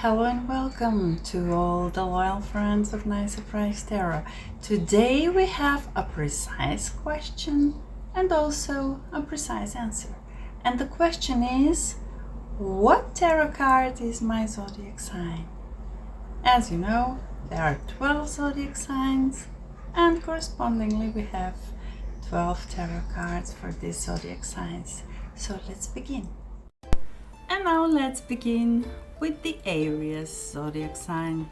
Hello and welcome to all the loyal friends of Nice Surprise Tarot. Today we have a precise question and also a precise answer. And the question is, what tarot card is my zodiac sign? As you know, there are 12 zodiac signs and correspondingly we have 12 tarot cards for these zodiac signs. So let's begin. And now let's begin with the Aries zodiac sign.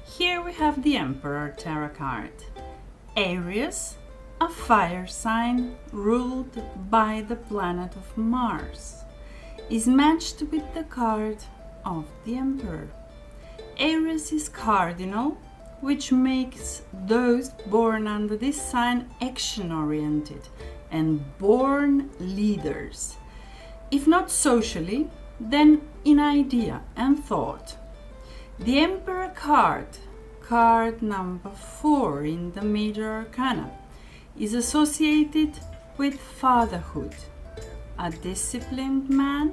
Here we have the Emperor tarot card. Aries, a fire sign ruled by the planet of Mars, is matched with the card of the Emperor. Aries is cardinal, which makes those born under this sign action-oriented and born leaders. If not socially, then in idea and thought. The Emperor card number 4 in the Major Arcana, is associated with fatherhood. A disciplined man,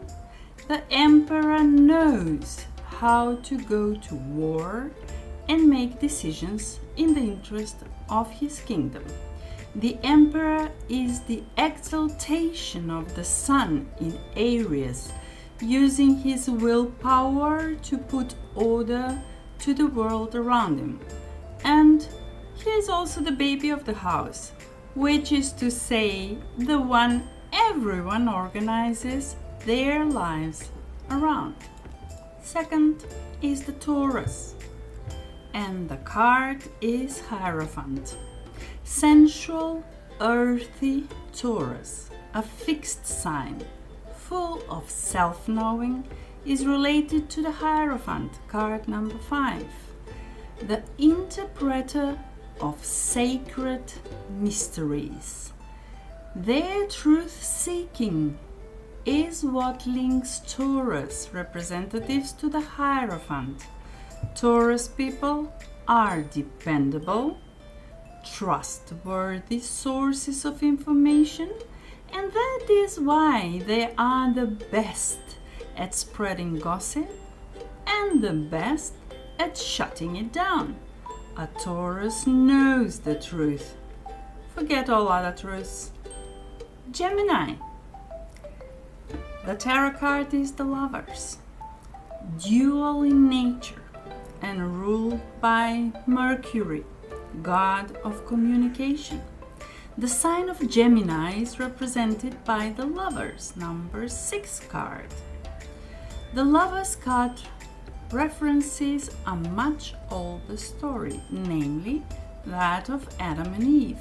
the Emperor knows how to go to war and make decisions in the interest of his kingdom. The Emperor is the exaltation of the Sun in Aries, using his willpower to put order to the world around him. And he is also the baby of the house, which is to say, the one everyone organizes their lives around. Second is the Taurus, and the card is Hierophant. Sensual, earthy Taurus, a fixed sign, full of self-knowing, is related to the Hierophant, card number 5, the interpreter of sacred mysteries. Their truth-seeking is what links Taurus representatives to the Hierophant. Taurus people are dependable, trustworthy sources of information, and that is why they are the best at spreading gossip and the best at shutting it down. A Taurus knows the truth. Forget all other truths. Gemini. The tarot card is the Lovers. Dual in nature and ruled by Mercury, god of communication. The sign of Gemini is represented by the Lovers, number 6 card. The Lovers card references a much older story, namely that of Adam and Eve,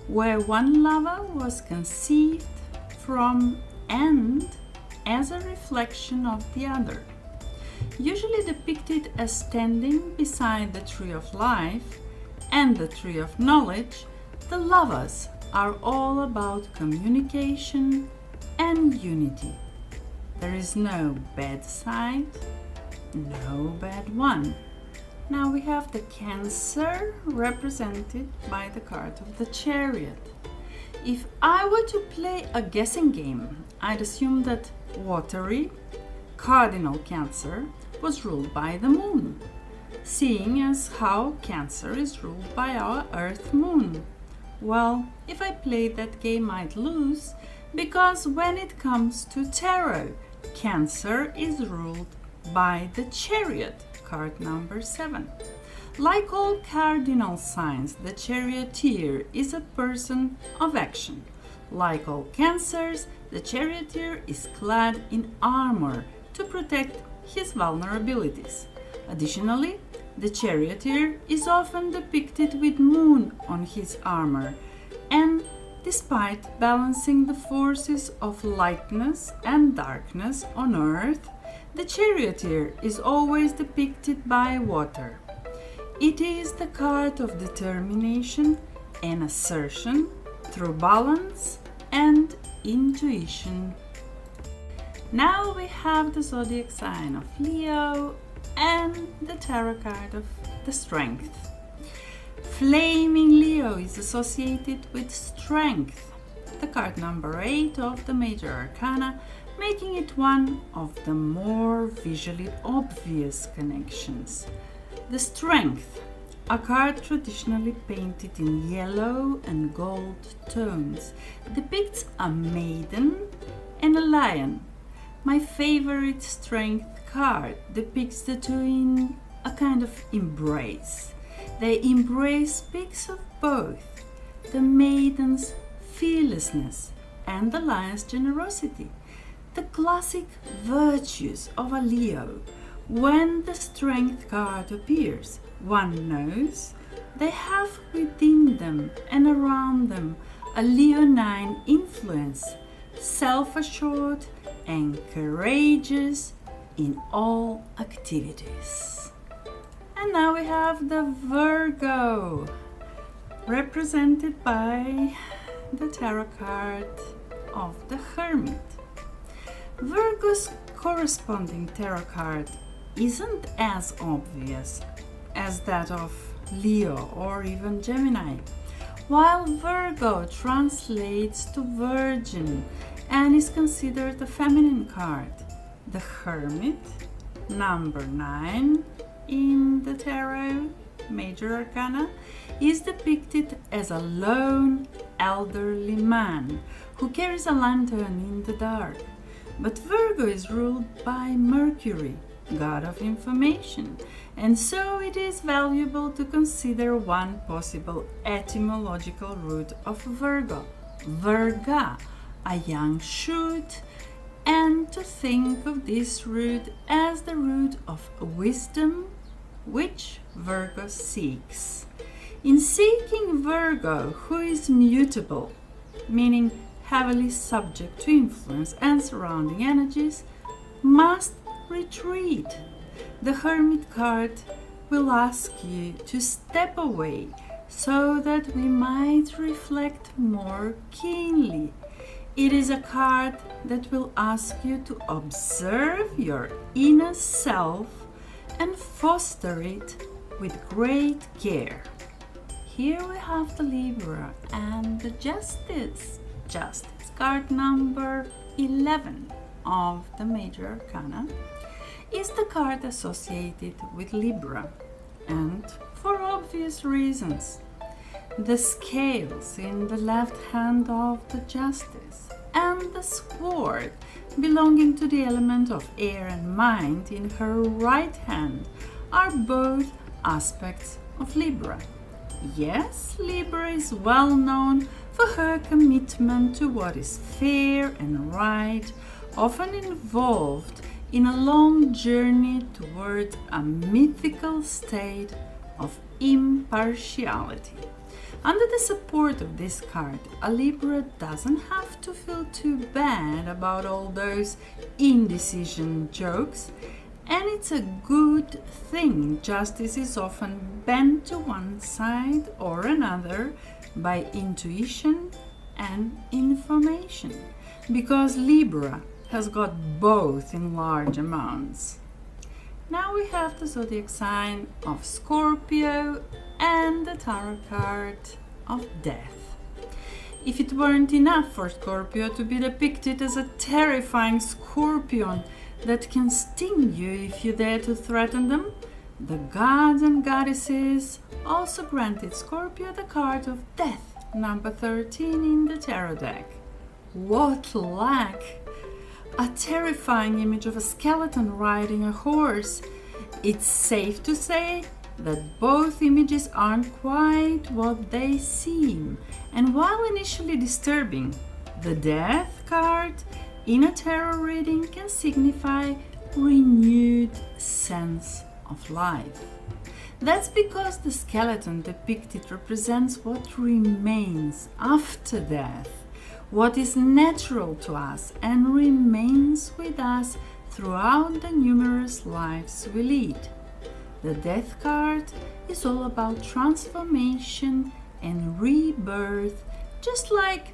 where one lover was conceived from and as a reflection of the other. Usually depicted as standing beside the tree of life and the tree of knowledge, the Lovers are all about communication and unity. There is no bad side, no bad one. Now we have the Cancer, represented by the card of the Chariot. If I were to play a guessing game, I'd assume that watery, cardinal Cancer was ruled by the Moon, seeing as how Cancer is ruled by our Earth Moon. Well, if I played that game, I'd lose, because when it comes to tarot, Cancer is ruled by the Chariot, card number 7. Like all cardinal signs, the charioteer is a person of action. Like all Cancers, the charioteer is clad in armor to protect his vulnerabilities. Additionally, the charioteer is often depicted with moon on his armor, and despite balancing the forces of lightness and darkness on earth, the charioteer is always depicted by water. It is the card of determination and assertion through balance and intuition. Now we have the zodiac sign of Leo and the tarot card of the Strength. Flaming Leo is associated with strength. The card number 8 of the Major Arcana making it one of the more visually obvious connections. The Strength, a card traditionally painted in yellow and gold tones, depicts a maiden and a lion. My favorite Strength card depicts the two in a kind of embrace. The embrace speaks of both the maiden's fearlessness and the lion's generosity, the classic virtues of a Leo. When the Strength card appears, one knows they have within them and around them a leonine influence, self-assured and courageous in all activities. And now we have the Virgo, represented by the tarot card of the Hermit. Virgo's corresponding tarot card isn't as obvious as that of Leo or even Gemini. While Virgo translates to Virgin and is considered a feminine card, the Hermit, number 9 in the Tarot Major Arcana, is depicted as a lone elderly man who carries a lantern in the dark. But Virgo is ruled by Mercury, god of information, and so it is valuable to consider one possible etymological root of Virgo, Virga, a young shoot, and to think of this root as the root of wisdom, which Virgo seeks. In seeking Virgo, who is mutable, meaning heavily subject to influence and surrounding energies, must retreat. The Hermit card will ask you to step away so that we might reflect more keenly. It is a card that will ask you to observe your inner self and foster it with great care. Here we have the Libra and the Justice card number 11 of the Major Arcana is the card associated with Libra, and for obvious reasons. The scales in the left hand of the Justice and the sword belonging to the element of air and mind in her right hand are both aspects of Libra. Yes, Libra is well known for her commitment to what is fair and right, often involved in a long journey toward a mythical state of impartiality. Under the support of this card, a Libra doesn't have to feel too bad about all those indecision jokes, and it's a good thing. Justice is often bent to one side or another by intuition and information, because Libra has got both in large amounts. Now we have the zodiac sign of Scorpio and the tarot card of Death. If it weren't enough for Scorpio to be depicted as a terrifying scorpion that can sting you if you dare to threaten them, the gods and goddesses also granted Scorpio the card of Death, number 13 in the tarot deck. What lack! A terrifying image of a skeleton riding a horse. It's safe to say that both images aren't quite what they seem, and while initially disturbing, the Death card in a tarot reading can signify renewed sense of life. That's because the skeleton depicted represents what remains after death, what is natural to us and remains with us throughout the numerous lives we lead. The Death card is all about transformation and rebirth, just like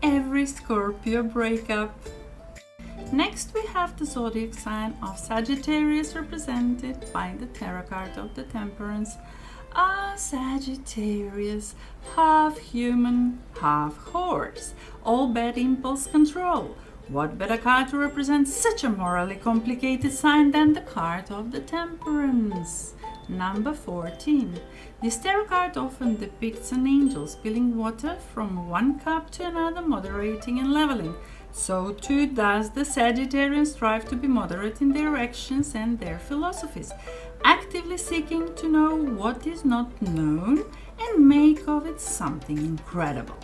every Scorpio breakup. Next, we have the zodiac sign of Sagittarius, represented by the tarot card of the Temperance. A Sagittarius, half human, half horse, all bad impulse control, What better card to represent such a morally complicated sign than the card of the Temperance? Number 14. This tarot card often depicts an angel spilling water from one cup to another, moderating and leveling. So too does the Sagittarian strive to be moderate in their actions and their philosophies, actively seeking to know what is not known and make of it something incredible.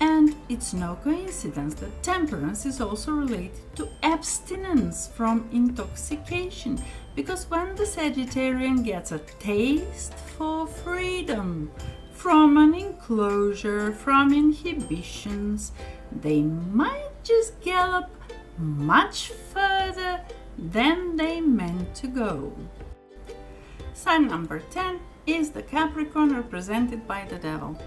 And it's no coincidence that temperance is also related to abstinence from intoxication, because when the Sagittarian gets a taste for freedom, from an enclosure, from inhibitions, they might just gallop much further than they meant to go. Sign number 10 is the Capricorn, represented by the Devil.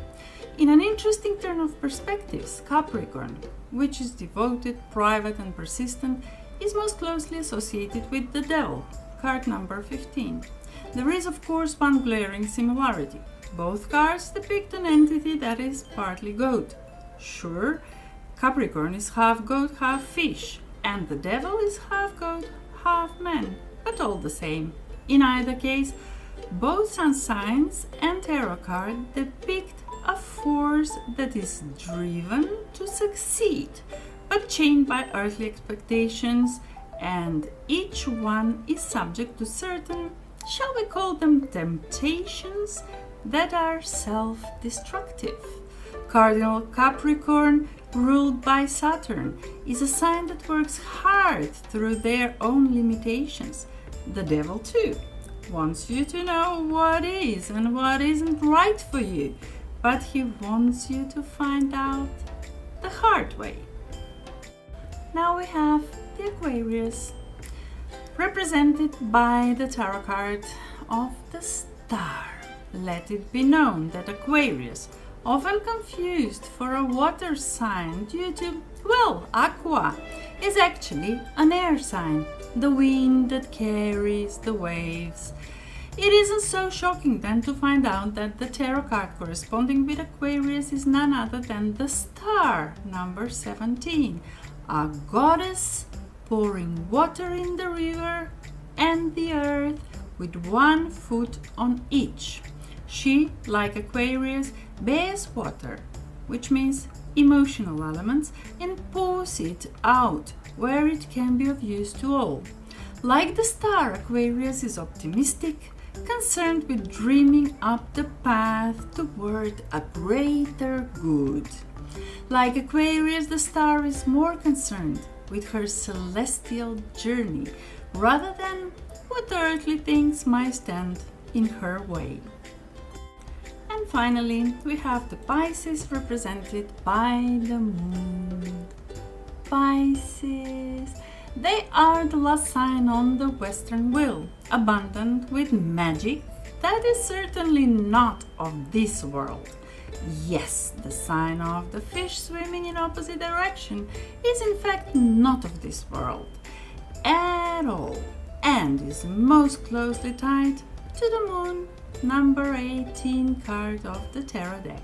In an interesting turn of perspectives, Capricorn, which is devoted, private and persistent, is most closely associated with the Devil, card number 15. There is of course one glaring similarity. Both cards depict an entity that is partly goat. Sure, Capricorn is half goat, half fish, and the Devil is half goat, half man, but all the same. In either case, both sun signs and tarot card depict a force that is driven to succeed, but chained by earthly expectations, and each one is subject to certain, shall we call them temptations, that are self-destructive. Cardinal Capricorn, ruled by Saturn, is a sign that works hard through their own limitations. The Devil too wants you to know what is and what isn't right for you, but he wants you to find out the hard way. Now we have the Aquarius, represented by the tarot card of the Star. Let it be known that Aquarius, often confused for a water sign due to, well, aqua, is actually an air sign, the wind that carries the waves. It isn't so shocking then to find out that the tarot card corresponding with Aquarius is none other than the Star, number 17, a goddess pouring water in the river and the earth with one foot on each. She, like Aquarius, bears water, which means emotional elements, and pours it out where it can be of use to all. Like the Star, Aquarius is optimistic, concerned with dreaming up the path toward a greater good. Like Aquarius, the Star is more concerned with her celestial journey rather than what earthly things might stand in her way. And finally, we have the Pisces, represented by the Moon. Pisces. They are the last sign on the Western wheel, abundant with magic that is certainly not of this world. Yes, the sign of the fish swimming in opposite direction is in fact not of this world at all, and is most closely tied to the Moon, number 18 card of the tarot deck.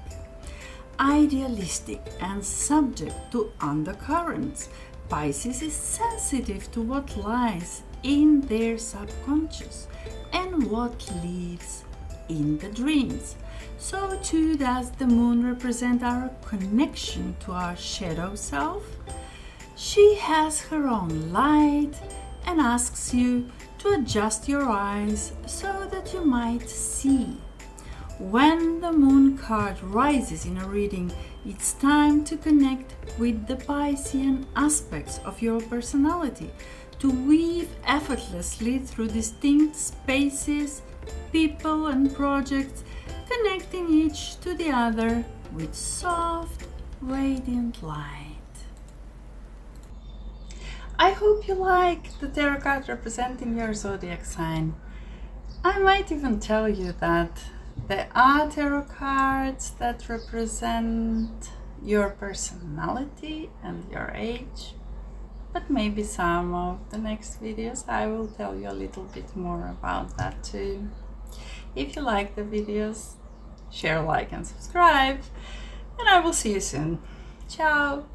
Idealistic and subject to undercurrents, Pisces is sensitive to what lies in their subconscious and what lives in the dreams. So too does the Moon represent our connection to our shadow self. She has her own light and asks you to adjust your eyes so that you might see. When the Moon card rises in a reading, it's time to connect with the Piscean aspects of your personality, to weave effortlessly through distinct spaces, people and projects, connecting each to the other with soft, radiant light. I hope you like the tarot card representing your zodiac sign. I might even tell you that there are tarot cards that represent your personality and your age, but maybe some of the next videos I will tell you a little bit more about that too. If you like the videos, share, like and subscribe, and I will see you soon. Ciao!